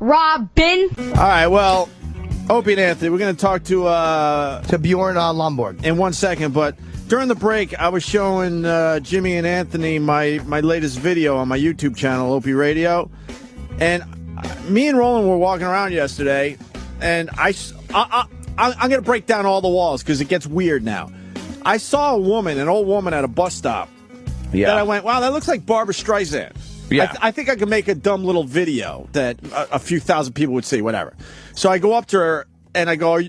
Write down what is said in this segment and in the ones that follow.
Robin. All right, well, Opie and Anthony, we're going to talk to Bjorn Lomborg in 1 second, but during the break, I was showing Jimmy and Anthony my latest video on my YouTube channel, Opie Radio, and me and Roland were walking around yesterday, and I'm going to break down all the walls because it gets weird now. I saw an old woman at a bus stop. Yeah. That I went, wow, that looks like Barbra Streisand. Yeah. I think I could make a dumb little video that a few thousand people would see, whatever. So I go up to her and I go,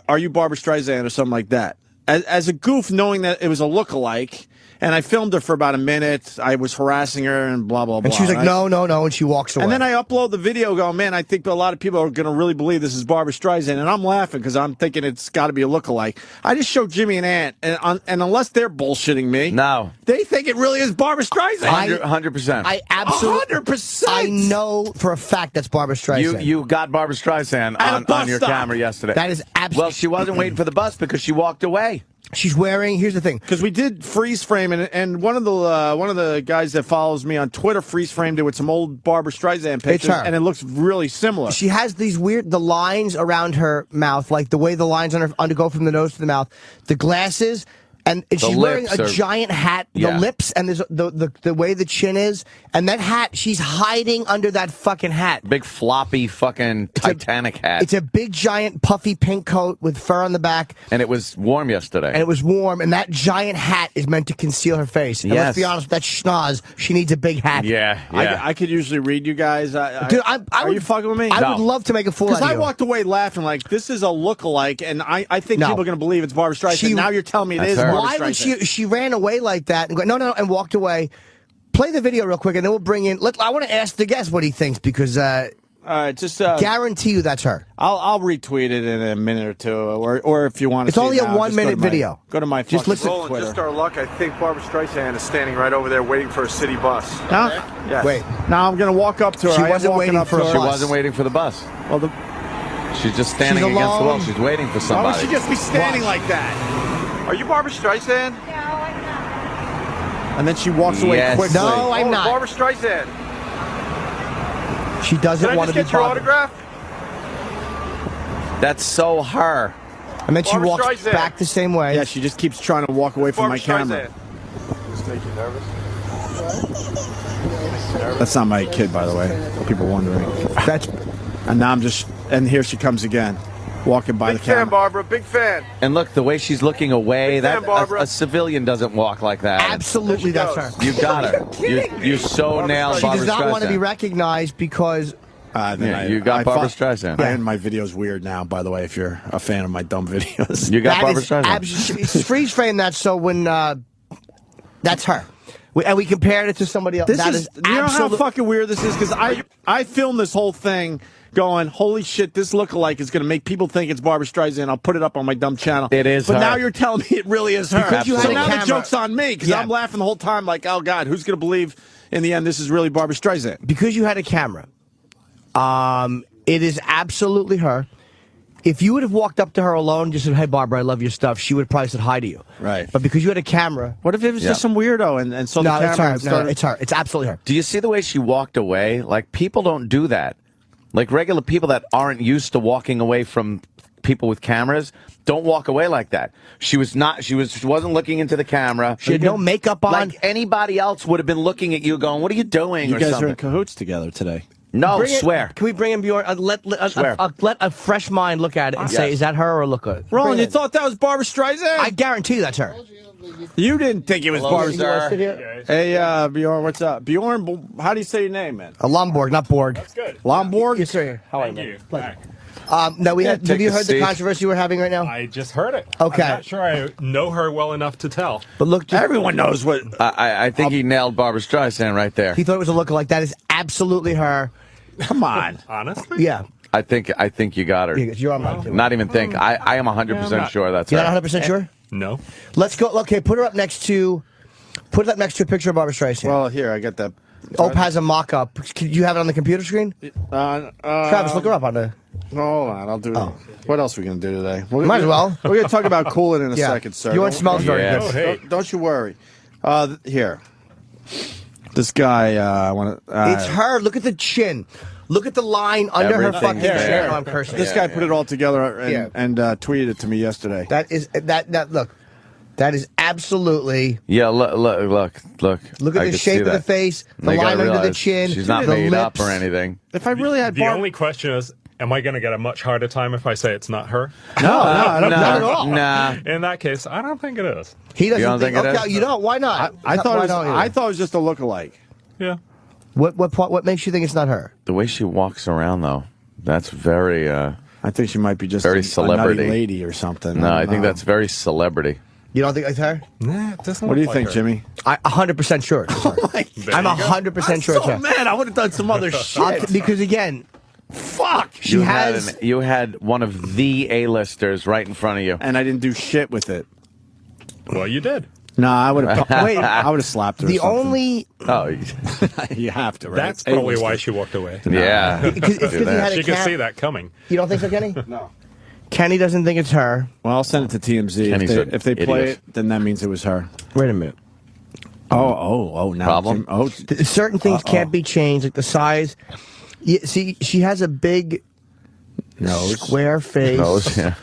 are you Barbra Streisand or something like that? As a goof, knowing that it was a lookalike. And I filmed her for about a minute. I was harassing her and blah, blah, blah. And she was like, no, and she walks away. And then I upload the video going, man, I think a lot of people are going to really believe this is Barbra Streisand. And I'm laughing because I'm thinking it's got to be a lookalike. I just showed Jimmy and Ant, and unless they're bullshitting me, no, they think it really is Barbra Streisand. 100%. I absolutely 100%. I know for a fact that's Barbra Streisand. You got Barbra Streisand on your camera yesterday. That is absolutely. Well, she wasn't waiting for the bus because she walked away. She's wearing. Here's the thing, because we did freeze frame, and one of the guys that follows me on Twitter freeze framed it with some old Barbra Streisand pictures, and it looks really similar. She has these the lines around her mouth, like the way the lines on her go from the nose to the mouth, the glasses. And she's wearing a giant hat, the lips, and there's the way the chin is, and that hat, she's hiding under that fucking hat. Big floppy fucking Titanic hat. It's a big giant puffy pink coat with fur on the back. And it was warm yesterday. And it was warm, and that giant hat is meant to conceal her face. And let's be honest, with that schnoz, she needs a big hat. Yeah. I could usually read you guys. Dude, are you fucking with me? I would love to make a fool out of you. Because I walked away laughing like, this is a lookalike, and I think people are going to believe it's Barbra Streisand. Now you're telling me it is Barbra Streisand. Why would she ran away like that and go, no, and walked away. Play the video real quick, and then we'll bring in. I want to ask the guest what he thinks because just guarantee you that's her. I'll retweet it in a minute or two, or if you want to. It's only a 1 minute video. Go to my just listen. Roland, Twitter. Just our luck. I think Barbra Streisand is standing right over there waiting for a city bus. Huh? Yes. Wait. Now I'm going to walk up to her. She wasn't waiting for a bus. She wasn't waiting for the bus. Well, she's just standing against the wall. She's waiting for somebody. Why would she just be standing like that? Are you Barbra Streisand? And then she walks away quickly. No, I'm not. Barbra Streisand. She doesn't want to be bothered. Can I just get your autograph? That's so her. And then she walks back the same way. Yeah, she just keeps trying to walk away from my camera. Just make you nervous? That's not my kid, by the way. People wondering. And now and here she comes again. Walking by the camera. Big fan, Barbara. Big fan. And look, the way she's looking away, a civilian doesn't walk like that. Absolutely, that's her. You got her. You so nailed Barbra Streisand. She does not want to be recognized because... you got Barbra Streisand. And my video's weird now, by the way, if you're a fan of my dumb videos. You got Barbra Streisand. Freeze frame that so when... that's her. And we compared it to somebody else. You know how fucking weird this is? Because I filmed this whole thing going, holy shit, this lookalike is going to make people think it's Barbra Streisand. I'll put it up on my dumb channel. It is But her. now you're telling me it really is her. So now the joke's on me, because I'm laughing the whole time like, oh, God, who's going to believe in the end this is really Barbra Streisand? Because you had a camera, it is absolutely her. If you would have walked up to her alone and just said, hey, Barbara, I love your stuff, she would have probably said hi to you. Right. But because you had a camera... What if it was just some weirdo and saw the camera? It's her. It's absolutely her. Do you see the way she walked away? Like, people don't do that. Like, regular people that aren't used to walking away from people with cameras don't walk away like that. She wasn't looking into the camera. She had no makeup on. Like, anybody else would have been looking at you going, what are you doing? You guys are in cahoots together today. No, swear. Can we bring in Bjorn? Let a fresh mind look at it and say, is that her or look at it? Roland, you thought that was Barbra Streisand? I guarantee you that's her. You didn't think it was Barbra Streisand. Hey, Bjorn, what's up? Bjorn, how do you say your name, man? Lomborg, not Borg. That's good. Lomborg? Yes, sir. How are you? Thank you. Now have you heard the controversy we're having right now? I just heard it. Okay. I'm not sure I know her well enough to tell. But look, everyone knows what. I think he nailed Barbra Streisand right there. He thought it was a lookalike. That is absolutely her. Come on. Honestly? Yeah. I think you got her. You're on mine too. Not even think. I am 100% sure that's her. You're not 100% sure? No. Let's go. Okay, put it up next to a picture of Barbra Streisand. Well, here, I got that. Ope has a mock-up. Can you have it on the computer screen? Travis, look her up on the... Hold on, I'll do that. What else are we going to do today? Might as well. We're going to talk about cooling in a second, sir. Yours smells very good. Oh, hey. Don't you worry. Here. This guy, I want to... it's her. Look at the chin. Look at the line under her Everything fucking there. chin. Oh, I'm cursing. This guy put it all together and tweeted it to me yesterday. That is look. That is absolutely. Yeah, look. Look at the shape of the face, the line under the chin. She's not the made up lips. or anything. If I really had The only question is, am I going to get a much harder time if I say it's not her? no, not at all. Nah. In that case, I don't think it is. He doesn't You don't think it okay, is? you know why not? I thought Why it was, don't you? I thought it was just a lookalike. Yeah. What makes you think it's not her? The way she walks around, though, that's very. I think she might be just Very a celebrity. nutty lady or something. No, I don't think know. that's very celebrity. You don't think it's her? Nah, it doesn't What do you look think, like her. Jimmy? I 100% sure. It's her. I'm 100% sure it's her. Man, I would have done some other shit. Because again, Fuck. she has. You had one of the A-listers right in front of you. And I didn't do shit with it. Well, you did. No, I would have. Wait, I would have slapped her. the or something. only Oh, You have to, right? That's probably A-lister. why she walked away. yeah. it's because he had a She could cam- see that coming. You don't think so, Kenny? No. Kenny doesn't think it's her. Well, I'll send it to TMZ. Kenny's an If they play idiot. it, then that means it was her. Wait a minute. Oh, now. Problem? Certain things can't be changed, like the size. See, she has a big nose. square face. Nose, yeah.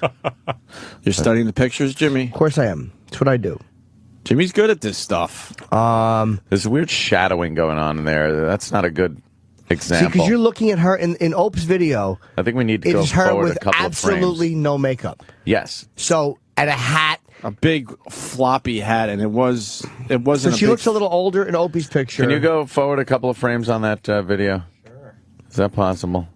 You're studying the pictures, Jimmy? Of course I am. That's what I do. Jimmy's good at this stuff. There's weird shadowing going on in there. That's not a good See, example. because you're looking at her in Ope's video. I think we need to It go is her forward with a couple absolutely of frames. no makeup. Yes. So, and a hat. A big floppy hat, and it wasn't. So she big looks a little older in Opie's picture. Can you go forward a couple of frames on that video? Sure. Is that possible?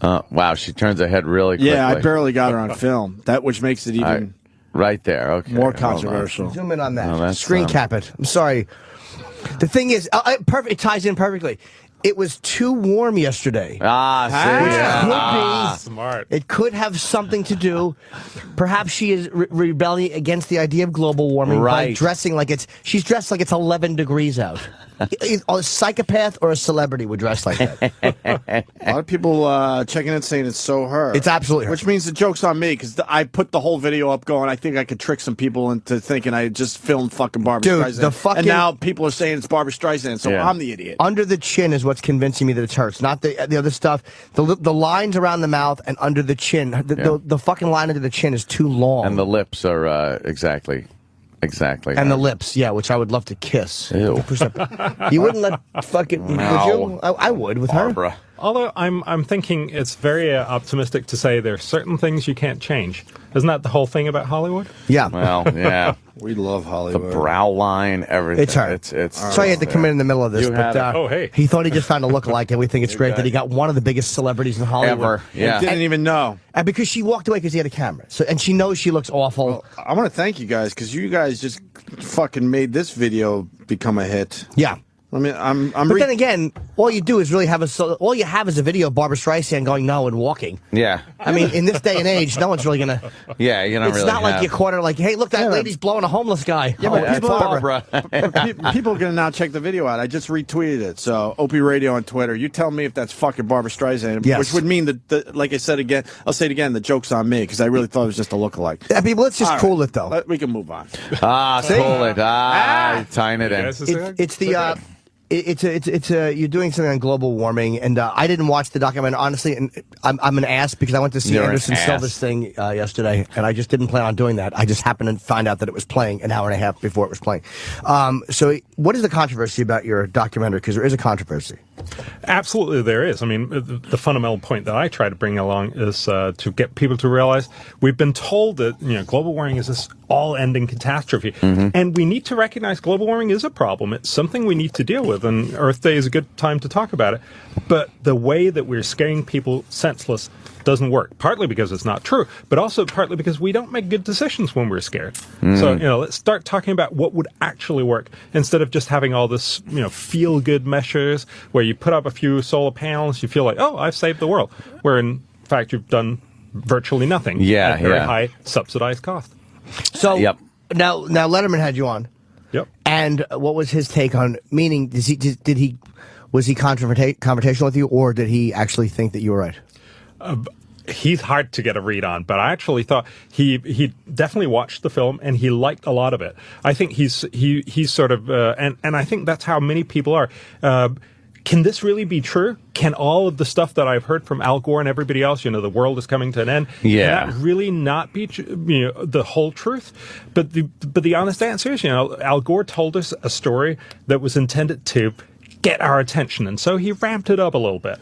Wow, she turns her head really quickly. Yeah, I barely got her on film. That which makes it even Right there. Okay. more hold on. controversial. Zoom in on that. No, that's, Screen cap it. I'm sorry. The thing is, perfect. It ties in perfectly. It was too warm yesterday. Ah, see, Which yeah. could Ah. be, Smart. it could have something to do. Perhaps she is rebelling against the idea of global warming by Right. dressing like she's dressed like it's 11 degrees out. A psychopath or a celebrity would dress like that. A lot of people checking in saying it's so her. It's absolutely her. Which means the joke's on me because I put the whole video up going, I think I could trick some people into thinking I just filmed fucking Barbra Dude, Streisand. the fucking- and now people are saying it's Barbra Streisand, so Yeah. I'm the idiot. Under the chin is what's convincing me that it's her. It's not the other stuff. The lines around the mouth and under the chin. The fucking line under the chin is too long. And the lips are exactly. And the lips, yeah, which I would love to kiss. Ew. You wouldn't let fucking would you? I would with her. Barbara. Although I'm thinking it's very optimistic to say there are certain things you can't change. Isn't that the whole thing about Hollywood? Yeah. Well, yeah. We love The Hollywood. brow line, everything. It's her. It's So I had to come in the middle of this, You but had it. Oh, hey. he thought he just found a lookalike, and we think it's great that he got one of the biggest celebrities in Hollywood. Ever. Yeah. Didn't even know. And because she walked away because he had a camera, and she knows she looks awful. I want to thank you guys because you guys just fucking made this video become a hit. Yeah. I mean, I'm But then again, all you do is really all you have is a video of Barbra Streisand going no and walking. Yeah. I mean, in this day and age, no one's really gonna. Yeah, you don't It's really not like have- you caught her like, hey, look, that lady's blowing a homeless guy. Yeah, but that's people- Barbara. people are going to now check the video out. I just retweeted it. So, Opie Radio on Twitter. You tell me if that's fucking Barbra Streisand. Yes. Which would mean that, like I said again, I'll say it again, the joke's on me because I really thought it was just a lookalike. I mean, let's just All right. cool it though. We can move on. Pull it. Tying it in. Yes, It's the. It's you're doing something on global warming, and I didn't watch the documentary honestly, and I'm an ass because I went to see You're an Anderson ass. Silva's thing yesterday, and I just didn't plan on doing that. I just happened to find out that it was playing an hour and a half before it was playing. So, what is the controversy about your documentary? Because there is a controversy. Absolutely, there is. I mean, the fundamental point that I try to bring along is to get people to realize we've been told that global warming is this all-ending catastrophe, and we need to recognize global warming is a problem. It's something we need to deal with, and Earth Day is a good time to talk about it. But the way that we're scaring people senseless doesn't work. Partly because it's not true, but also partly because we don't make good decisions when we're scared. So, let's start talking about what would actually work instead of just having all this, feel-good measures where you put up a few solar panels, you feel like, oh, I've saved the world, where in fact you've done virtually nothing at very high subsidized cost. So, Yep. now Letterman had you on. Yep. And what was his take on? Meaning, was he confrontational with you, or did he actually think that you were right? He's hard to get a read on, but I actually thought he definitely watched the film and he liked a lot of it. I think he's sort of and I think that's how many people are. can this really be true? Can all of the stuff that I've heard from Al Gore and everybody else, the world is coming to an end, can that really not be the whole truth? But the honest answer is, Al Gore told us a story that was intended to get our attention, and so he ramped it up a little bit.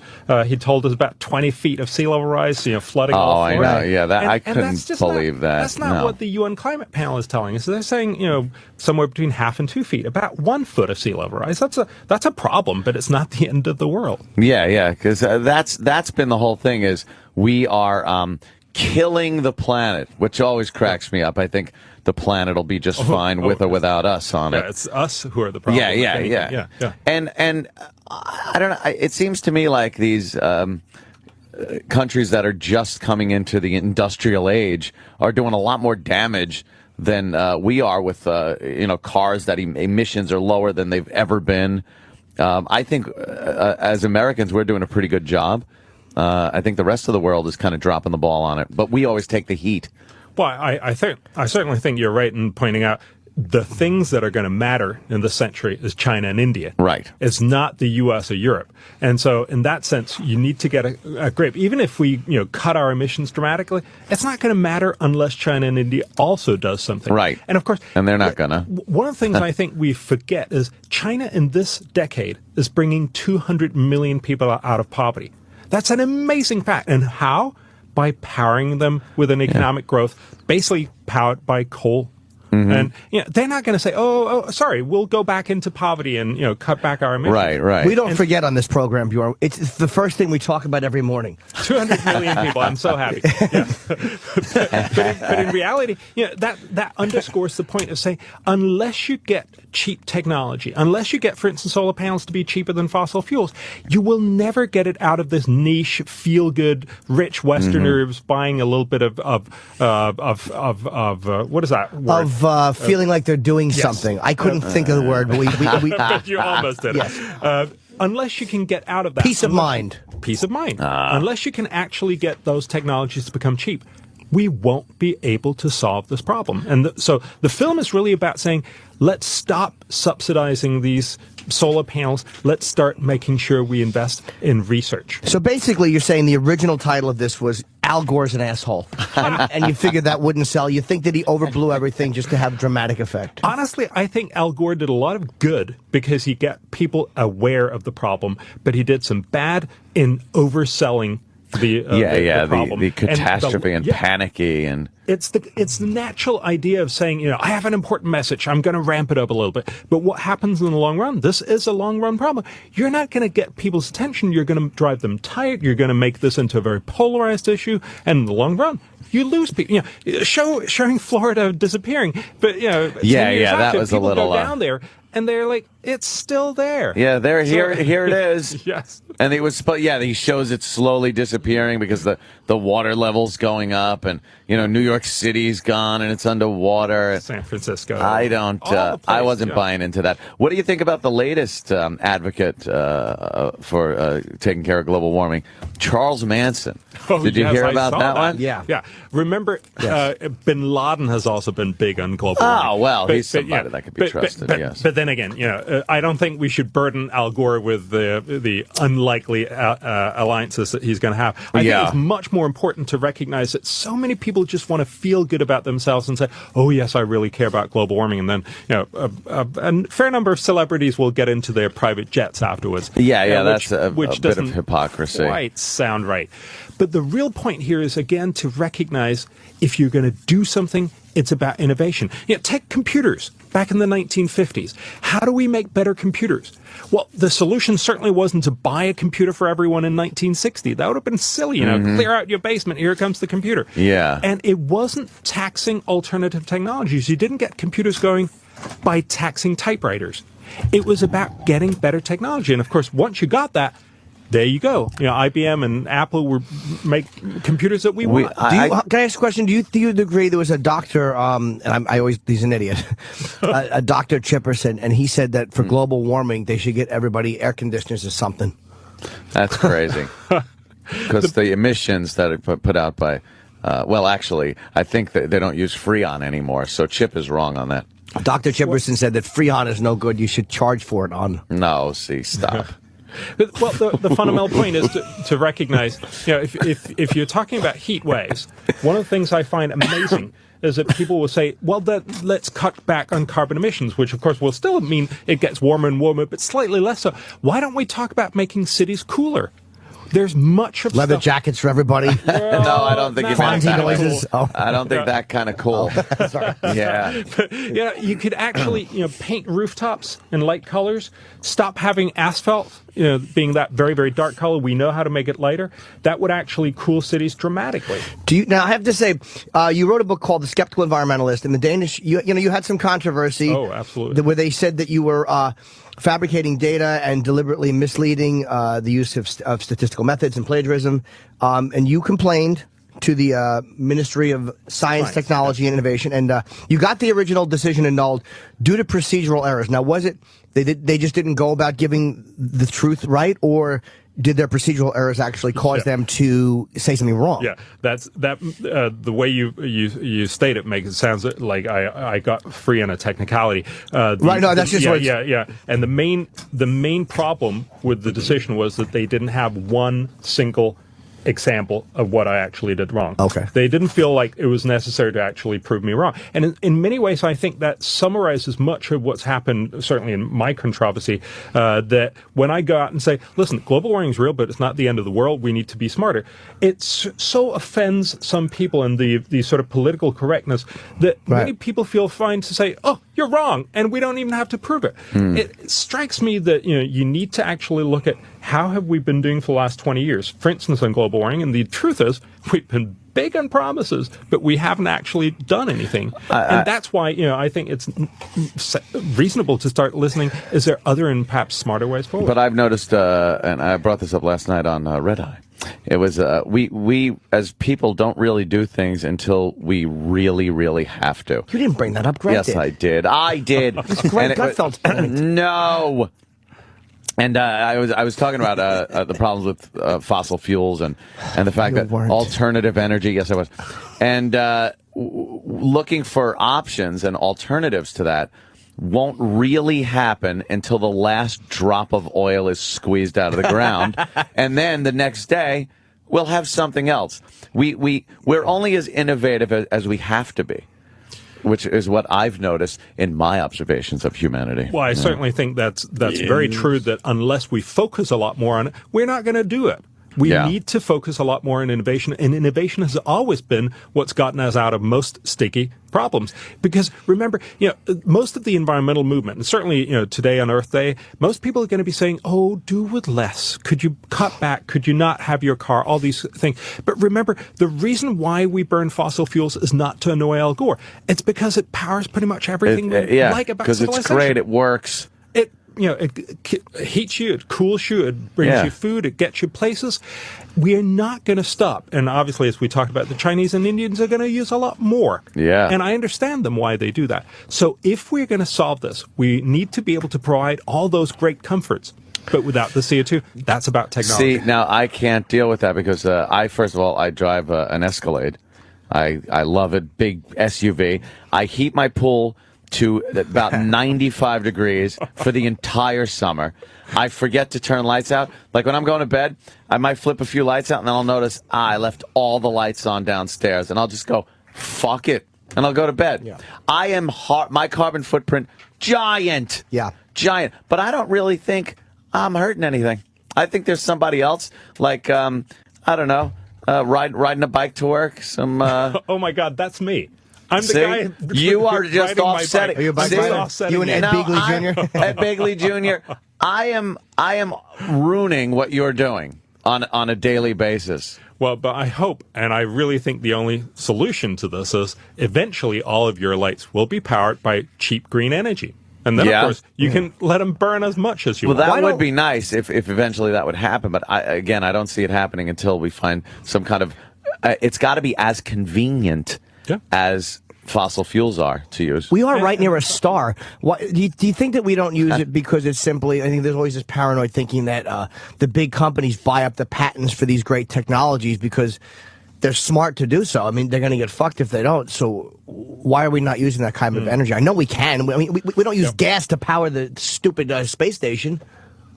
He told us about 20 feet of sea level rise, flooding all Florida. I know, yeah, I couldn't believe that. That's not what the UN climate panel is telling us. They're saying, somewhere between 1/2 and 2 feet, about 1 foot of sea level rise. That's a problem, but it's not the end of the world. Yeah, because that's been the whole thing, is we are killing the planet, which always cracks me up. I think the planet will be just fine with or without us on it. It's us who are the problem. Yeah. And I don't know. It seems to me like these countries that are just coming into the industrial age are doing a lot more damage than we are with cars that emissions are lower than they've ever been. I think as Americans we're doing a pretty good job. I think the rest of the world is kind of dropping the ball on it, but we always take the heat. Well, I certainly think you're right in pointing out the things that are going to matter in this century is China and India. Right. It's not the U.S. or Europe. And so in that sense, you need to get a grip. Even if we cut our emissions dramatically, it's not going to matter unless China and India also does something. Right. And of course, and they're not going to. One of the things I think we forget is China in this decade is bringing 200 million people out of poverty. That's an amazing fact. And how? By powering them with an economic growth, basically powered by coal. And they're not going to say, oh, sorry, we'll go back into poverty and cut back our emissions. Right. We don't forget on this program, Bjorn. It's the first thing we talk about every morning. 200 million people. I'm so happy. Yeah. but in reality, that underscores the point of saying, unless you get cheap technology, unless you get, for instance, solar panels to be cheaper than fossil fuels, you will never get it out of this niche, feel-good, rich Westerners buying a little bit of what is that word? Feeling like they're doing something. I couldn't think of the word, but we but you almost did. Yes. Unless you can get out of that. Peace of mind. Unless you can actually get those technologies to become cheap, we won't be able to solve this problem. And so the film is really about saying, let's stop subsidizing these solar panels. Let's start making sure we invest in research. So basically, you're saying the original title of this was Al Gore's an asshole. And you figured that wouldn't sell. You think that he overblew everything just to have dramatic effect. Honestly, I think Al Gore did a lot of good because he got people aware of the problem, but he did some bad in overselling the problem. The catastrophe and panicky and it's the natural idea of saying, I have an important message, I'm going to ramp it up a little bit. But what happens in the long run? This is a long run problem. You're not going to get people's attention. You're going to drive them tired. You're going to make this into a very polarized issue, and in the long run, you lose people. Showing Florida disappearing, but that was a little go down there. And they're like, it's still there. Yeah, here it is. Yes. And he shows it slowly disappearing because the water level's going up, and New York City's gone and it's underwater. San Francisco. I wasn't buying into that. What do you think about the latest advocate for taking care of global warming, Charles Manson? Did you hear about that one? Yeah. Remember, Bin Laden has also been big on global warming. Oh, well, he's somebody that could be trusted, yes. But then again, I don't think we should burden Al Gore with the unlikely alliances that he's going to have. I think it's much more important to recognize that so many people just want to feel good about themselves and say, oh, yes, I really care about global warming. And then, a fair number of celebrities will get into their private jets afterwards. That's a bit of hypocrisy. Quite sound right. But the real point here is, again, to recognize if you're going to do something, it's about innovation. Take computers back in the 1950s. How do we make better computers? Well, the solution certainly wasn't to buy a computer for everyone in 1960. That would have been silly, clear out your basement, here comes the computer. Yeah. And it wasn't taxing alternative technologies. You didn't get computers going by taxing typewriters. It was about getting better technology. And of course, once you got that, there you go. IBM and Apple were make computers that we want. Can I ask a question? Do you agree there was a doctor, and he's an idiot, a Dr. Chipperson, and he said that for global warming, they should get everybody air conditioners or something. That's crazy. Because the emissions that are put out by, actually, I think that they don't use Freon anymore, so Chip is wrong on that. Dr. Chipperson said that Freon is no good. You should charge for it on. No, stop. Well, the fundamental point is to recognize, if you're talking about heat waves, one of the things I find amazing is that people will say, well, let's cut back on carbon emissions, which, of course, will still mean it gets warmer and warmer, but slightly less so. Why don't we talk about making cities cooler? There's much of leather jackets for everybody. No, I don't think you meant that noises. Cool. I don't think that kind of cool. Sorry. Yeah. But, you could actually, paint rooftops in light colors. Stop having asphalt, being that very, very dark color. We know how to make it lighter. That would actually cool cities dramatically. Now, I have to say, you wrote a book called The Skeptical Environmentalist, and the Danish. You had some controversy. Oh, absolutely. Where they said that you were fabricating data and deliberately misleading the use of statistical methods and plagiarism, and you complained to the Ministry of Science, Technology, and Innovation, and you got the original decision annulled due to procedural errors. Now, was it they just didn't go about giving the truth right, or did their procedural errors actually cause them to say something wrong? Yeah, that's the way you state it makes it sounds like I got free on a technicality. Right? No, that's just yeah. And the main problem with the decision was that they didn't have one single example of what I actually did wrong. Okay. They didn't feel like it was necessary to actually prove me wrong. And in many ways, I think that summarizes much of what's happened, certainly in my controversy, that when I go out and say, listen, global warming is real, but it's not the end of the world. We need to be smarter. It so offends some people in the sort of political correctness that many people feel fine to say, oh, you're wrong, and we don't even have to prove it. It strikes me that you need to actually look at how have we been doing for the last 20 years, for instance, on global warming, and the truth is we've been big on promises, but we haven't actually done anything. And that's why I think it's reasonable to start listening. Is there other and perhaps smarter ways forward? But I've noticed, and I brought this up last night on Red Eye, it was we as people don't really do things until we really, really have to. You didn't bring that up, Greg. Yes, did. I did. I did. Greg Gutfeld. No. And I was talking about the problems with fossil fuels and the fact that alternative energy. Yes, I was. And looking for options and alternatives to that won't really happen until the last drop of oil is squeezed out of the ground, and then the next day we'll have something else. We're only as innovative as we have to be, which is what I've noticed in my observations of humanity. Well, I certainly think that's very true, that unless we focus a lot more on it, we're not going to do it. We need to focus a lot more on innovation, and innovation has always been what's gotten us out of most sticky problems. Because remember, most of the environmental movement, and certainly, today on Earth Day, most people are going to be saying, oh, do with less. Could you cut back? Could you not have your car? All these things. But remember, the reason why we burn fossil fuels is not to annoy Al Gore. It's because it powers pretty much everything we like about civilization. Because it's great. It works. It heats you, it cools you, it brings you food, it gets you places. We are not going to stop. And obviously, as we talked about, the Chinese and Indians are going to use a lot more. Yeah. And I understand them why they do that. So if we're going to solve this, we need to be able to provide all those great comforts. But without the CO2, that's about technology. See, now I can't deal with that because first of all, I drive an Escalade. I love it, big SUV. I heat my pool to about 95 degrees for the entire summer. I forget to turn lights out. Like when I'm going to bed, I might flip a few lights out, and then I'll notice, I left all the lights on downstairs, and I'll just go, fuck it, and I'll go to bed. Yeah. I am my carbon footprint, giant. Yeah. Giant. But I don't really think I'm hurting anything. I think there's somebody else, like, I don't know, riding a bike to work. Oh, my God, that's me. I'm the guy. You are just offsetting. Are you a bike rider? You and Ed Begley Jr.? Ed Begley Jr. I am ruining what you're doing on a daily basis. Well, but I hope, and I really think the only solution to this is eventually all of your lights will be powered by cheap green energy. And then, of course, you can let them burn as much as you want. Well, that would be nice if eventually that would happen. But I don't see it happening until we find some kind of... it's got to be as convenient as fossil fuels are to use. We are right near a star. Do you think that we don't use it because it's simply, I think there's always this paranoid thinking that the big companies buy up the patents for these great technologies because they're smart to do so. I mean, they're going to get fucked if they don't. So why are we not using that kind of energy? I know we can. I mean, we don't use gas to power the stupid space station.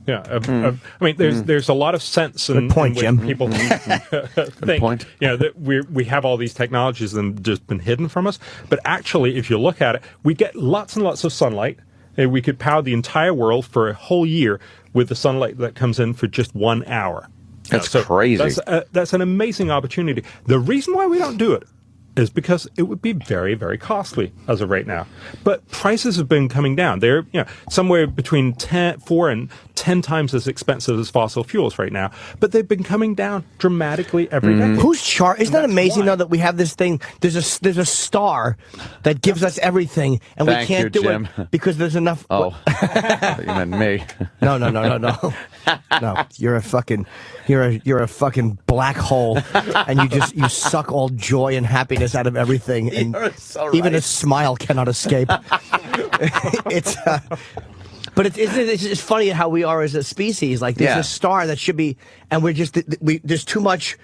Yeah, I mean, there's a lot of sense in point, Jim. people think, point. That we have all these technologies and just been hidden from us. But actually, if you look at it, we get lots and lots of sunlight. And we could power the entire world for a whole year with the sunlight that comes in for just 1 hour. That's crazy. That's an amazing opportunity. The reason why we don't do it is because it would be very, very costly as of right now. But prices have been coming down. They're somewhere between 4 and 10 times as expensive as fossil fuels right now. But they've been coming down dramatically every day. Isn't that amazing though that we have this thing? There's a star that gives us everything, and we can't do Jim. it because there's enough. Oh, you meant me. No. No, you're a fucking black hole, and you suck all joy and happiness out of everything, and even a smile cannot escape. But it's funny how we are as a species. Like there's a star that should be, and there's too much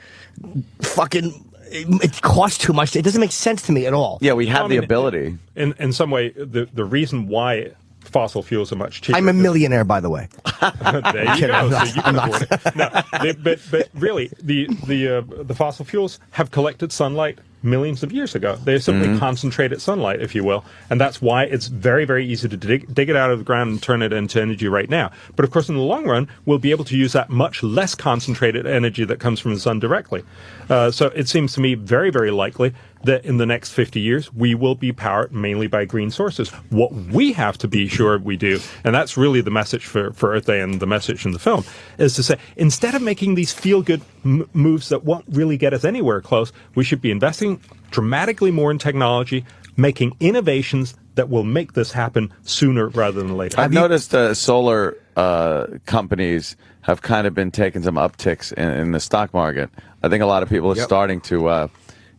fucking. It costs too much. It doesn't make sense to me at all. Yeah, we have the ability. In some way, the reason why fossil fuels are much cheaper. I'm a millionaire, by the way. There you go. So you can afford it. No, but really, the fossil fuels have collected sunlight millions of years ago. They're simply concentrated sunlight, if you will, and that's why it's very, very easy to dig it out of the ground and turn it into energy right now. But of course, in the long run, we'll be able to use that much less concentrated energy that comes from the sun directly. So it seems to me very, very likely that in the next 50 years, we will be powered mainly by green sources. What we have to be sure we do, and that's really the message for Earth Day and the message in the film, is to say, instead of making these feel-good moves that won't really get us anywhere close, we should be investing dramatically more in technology, making innovations that will make this happen sooner rather than later. I've noticed solar companies have kind of been taking some upticks in the stock market. I think a lot of people are starting to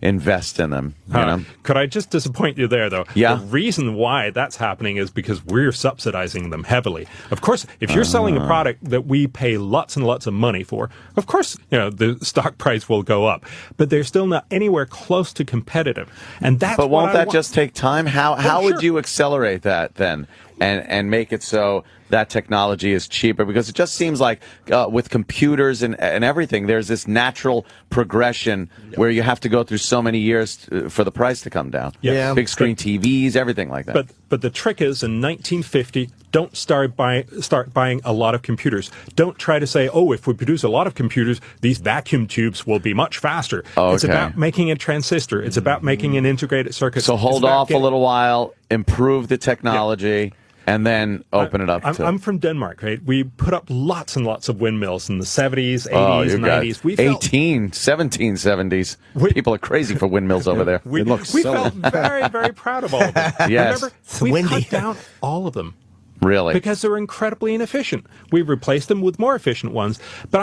invest in them. You know? Could I just disappoint you there, though? Yeah. The reason why that's happening is because we're subsidizing them heavily. Of course, if you're selling a product that we pay lots and lots of money for, of course, the stock price will go up. But they're still not anywhere close to competitive. And that's But won't that just take time? How would you accelerate that then and make it so that technology is cheaper? Because it just seems like with computers and everything, there's this natural progression where you have to go through so many years for the price to come down. Yeah. Big screen TVs, everything like that. But the trick is, in 1950, don't start buying a lot of computers. Don't try to say, oh, if we produce a lot of computers, these vacuum tubes will be much faster. Okay. It's about making a transistor. It's about making an integrated circuit. So hold off a little while, improve the technology. Yeah. And then open it up. I'm from Denmark, right? We put up lots and lots of windmills in the 70s, 80s, you 90s. We 1770s. People are crazy for windmills over there. We felt very, very proud of all of them. Yes. Remember, we cut down all of them. Really? Because they're incredibly inefficient. We replaced them with more efficient ones. But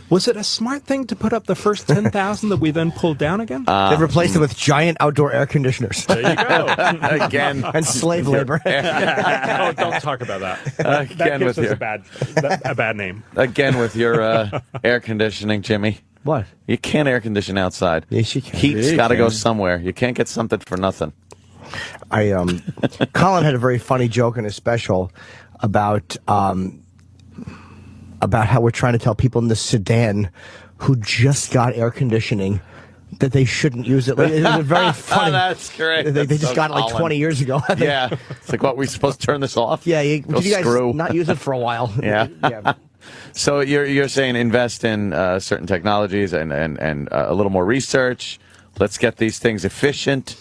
was it a smart thing to put up the first 10,000 that we then pulled down again? They replaced them with giant outdoor air conditioners. There you go. Again. And slave labor. Oh, don't talk about that. That gives us a bad name. Again with your air conditioning, Jimmy. What? You can't air condition outside. Yes, you can. Heat's got to go somewhere. You can't get something for nothing. Colin had a very funny joke in his special about how we're trying to tell people in the Sudan who just got air conditioning that they shouldn't use it. It was very funny. Oh, that's great. They just got it like 20 years ago. Yeah. It's like, what, we supposed to turn this off? Yeah, did you guys screw. not use it for a while? Yeah. So you're saying invest in certain technologies and a little more research. Let's get these things efficient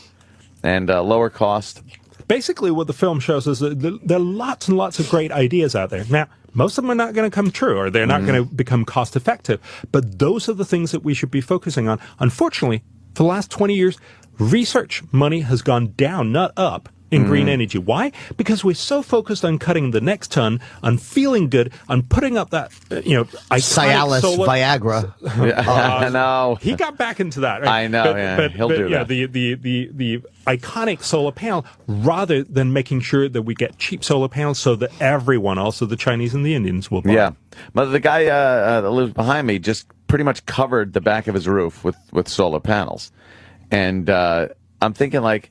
and lower cost. Basically, what the film shows is that there are lots and lots of great ideas out there. Now, most of them are not going to come true, or they're not going to become cost effective. But those are the things that we should be focusing on. Unfortunately, for the last 20 years, research money has gone down, not up, in green energy. Why? Because we're so focused on cutting the next ton, on feeling good, on putting up that, Cialis, solar. Viagra. I know. He got back into that. Right? I know, he'll do that. The iconic solar panel, rather than making sure that we get cheap solar panels so that everyone, also the Chinese and the Indians, will buy. Yeah. But the guy that lives behind me just pretty much covered the back of his roof with solar panels. And I'm thinking, like,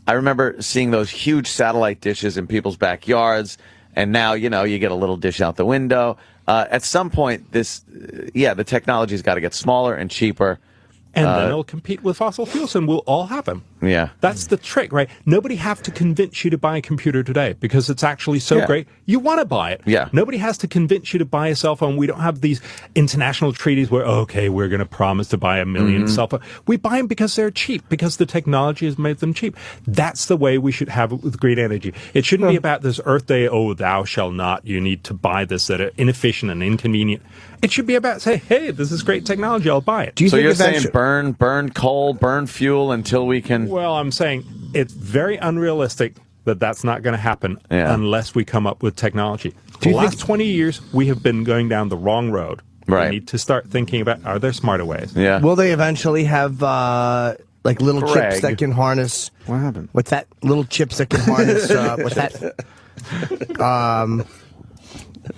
I remember seeing those huge satellite dishes in people's backyards, And now, you get a little dish out the window. At some point, the technology's got to get smaller and cheaper. And then it'll compete with fossil fuels, and we'll all have them. Yeah. That's the trick, right? Nobody have to convince you to buy a computer today because it's actually so great. You want to buy it. Yeah. Nobody has to convince you to buy a cell phone. We don't have these international treaties where, we're going to promise to buy 1 million cell phones. We buy them because they're cheap, because the technology has made them cheap. That's the way we should have it with green energy. It shouldn't be about this Earth Day, thou shall not. You need to buy this that are inefficient and inconvenient. It should be about saying, hey, this is great technology. I'll buy it. So you're saying burn coal, burn fuel until we can... Well, I'm saying it's very unrealistic that that's not going to happen unless we come up with technology. The last 20 years, we have been going down the wrong road. Right. We need to start thinking about, are there smarter ways? Yeah. Will they eventually have like little chips that can harness... What happened? What's that? Little chips that can harness... what's that?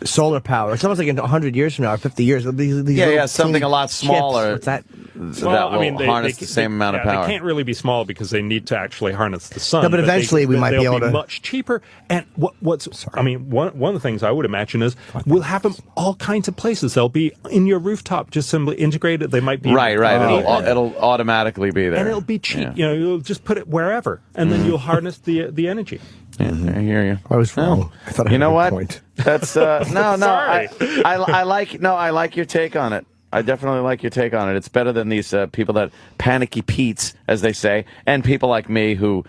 Solar power. It's almost like in 100 years from now, or 50 years. These something a lot smaller. What's that? That will harness the same amount of power. They can't really be small because they need to actually harness the sun. No, but eventually we might be able to... much cheaper. And one of the things I would imagine is we'll have them all kinds of places. They'll be in your rooftop, just simply integrated. They might be... Right. It'll automatically be there. And it'll be cheap. Yeah. You'll just put it wherever, and then you'll harness the energy. Yeah, I hear you. I was wrong. I thought I had a point. That's no. Sorry. I like your take on it. I definitely like your take on it. It's better than these people that panicky Pete's, as they say, and people like me who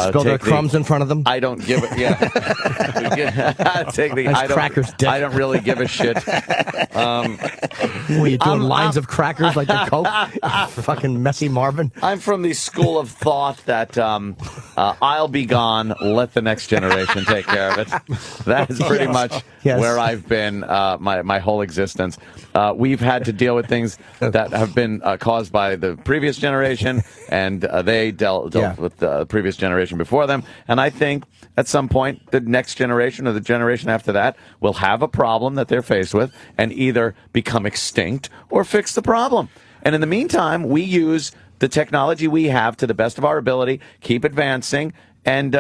spill their crumbs in front of them. I don't give it. Yeah, crackers. Dick. I don't really give a shit. Were you doing lines of crackers like the Coke? Fucking messy Marvin. I'm from the school of thought that I'll be gone. Let the next generation take care of it. That is pretty much where I've been my whole existence. We've had to deal with things that have been caused by the previous generation, and they dealt with the previous generation before them. And I think at some point, the next generation or the generation after that will have a problem that they're faced with and either become extinct or fix the problem. And in the meantime, we use the technology we have to the best of our ability, keep advancing, and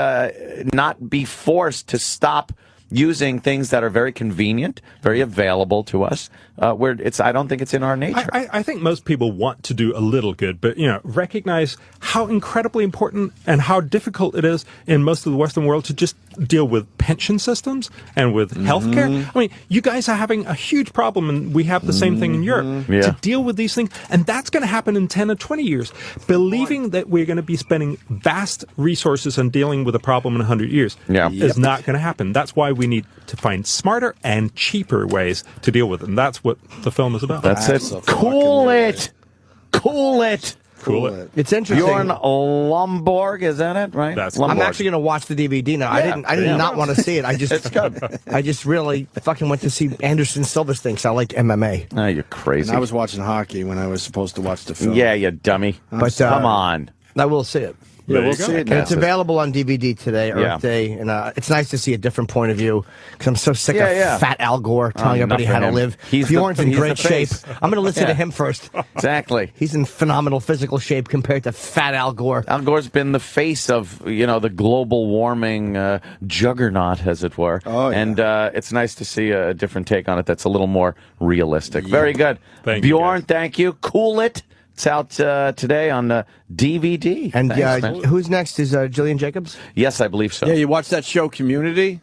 not be forced to stop using things that are very convenient, very available to us. I don't think it's in our nature. I think most people want to do a little good, but recognize how incredibly important and how difficult it is in most of the Western world to just deal with pension systems and with healthcare. I mean, you guys are having a huge problem, and we have the same thing in Europe to deal with these things, and that's going to happen in 10 or 20 years. Believing that we're going to be spending vast resources on dealing with a problem in 100 years is not going to happen. That's why we need to find smarter and cheaper ways to deal with it, and that's what the film is about. That's it. Cool it. It's interesting. Bjorn Lomborg, is that it? Right? I'm actually going to watch the DVD now. I did not want to see it. It's good. I just really fucking went to see Anderson Silva's thing, so I like MMA. Oh, you're crazy. And I was watching hockey when I was supposed to watch the film. Yeah, you dummy. But come on. I will see it. Yeah, we'll see it now. And it's available on DVD today, Earth Day, and it's nice to see a different point of view, because I'm so sick of fat Al Gore telling everybody how to live. Bjorn's in great shape. I'm going to listen to him first. Exactly. He's in phenomenal physical shape compared to fat Al Gore. Al Gore's been the face of, the global warming juggernaut, as it were. Oh, yeah. And it's nice to see a different take on it that's a little more realistic. Yeah. Very good. Bjorn, thank you. Cool it. It's out today on DVD. And who's next? Is Jillian Jacobs? Yes, I believe so. Yeah, you watched that show, Community?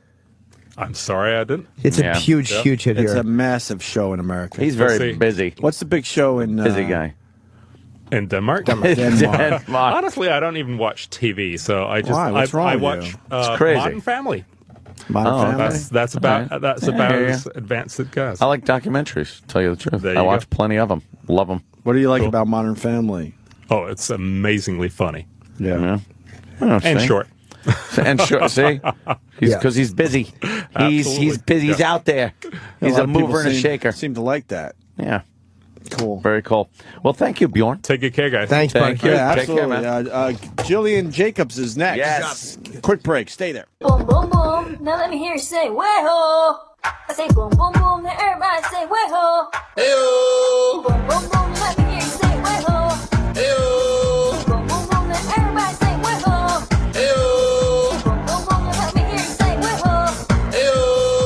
I'm sorry I didn't. It's a huge hit here. It's a massive show in America. He's very busy. What's the big show in... busy guy. In Denmark? Denmark. Honestly, I don't even watch TV, so I just... Why? What's wrong I with watch you? Modern Family. Modern Family? That's about as advanced as it goes. I like documentaries, to tell you the truth. I watch plenty of them. Love them. What do you like about Modern Family? Oh, it's amazingly funny. Yeah. And short. And short, see? Because he's busy. He's busy. He's out there. He's a mover and a shaker. Seem to like that. Yeah. Cool. Very cool. Well, thank you, Bjorn. Take good care, guys. Thanks, buddy. Thank you. Yeah, Take care, absolutely. man. Jillian Jacobs is next. Yes. Quick break. Stay there. Boom, boom, boom. Now let me hear you say, way-ho. I say boom, boom, boom. Now everybody say, way-ho. Hey-ho. Boom, boom, boom. Let me hear you say, way-ho. Hey-ho. Boom, boom, boom. Now everybody say, way-ho. Hey-ho. Boom, boom, boom. Let me hear you say, way-ho. Hey-ho.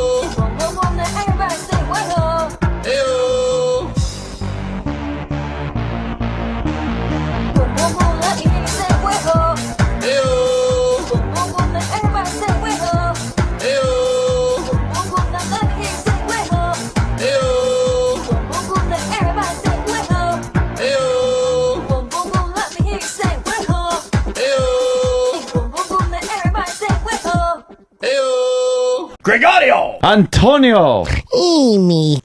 Gregorio. Antonio. Amy.